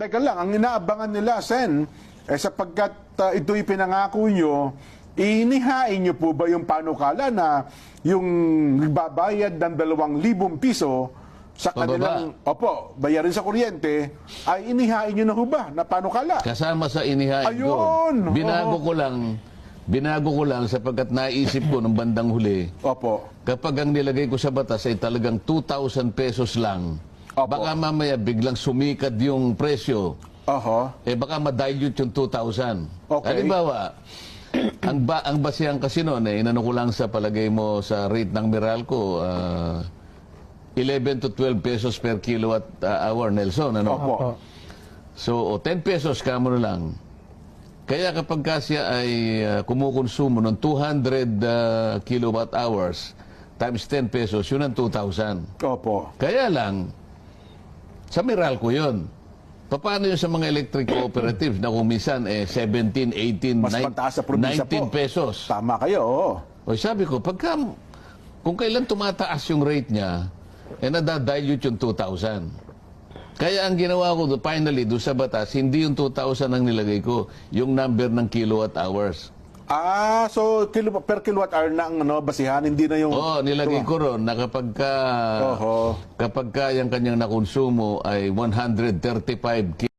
Teka lang, ang inaabangan nila, Sen, sapagkat ito'y pinangako nyo, inihain nyo po ba yung panukala na yung nagbabayad ng 2,000 piso sa kanilang, bayarin sa kuryente, ay inihain nyo na ho ba na panukala? Kasama sa inihain ko. Ayun! Binago ko lang sapagkat naisip ko ng bandang huli. Opo. Kapag ang nilagay ko sa batas ay talagang 2,000 pesos lang, Opo. baka mamaya biglang sumikad yung presyo. Oho. Baka ma-dilute yung 2,000. Okay. Halimbawa, ang basihan kasi noon, inano ko lang sa palagay mo sa rate ng Meralco, 11 to 12 pesos per kilowatt hour, Nelson. Ano? Opo. So, 10 pesos kamo na lang. Kaya kapag siya ay kumukonsumo ng 200 kilowatt hours times 10 pesos, yun ang 2,000. Opo. Kaya lang, sa Meralco yun. Paano yun sa mga electric cooperatives na kung minsan 17, 18, Mas mataas sa probinsya 19 po. pesos? Tama kayo, oo. O sabi ko, kung kailan tumataas yung rate niya, nadadilute yung 2,000. Kaya ang ginawa ko finally doon sa batas, hindi yung 2,000 ang nilagay ko, yung number ng kilowatt hours. So per kilowatt hour na ang basihan, hindi na yung... Nilagay ko ron na kapag yung kanyang nakonsumo ay 135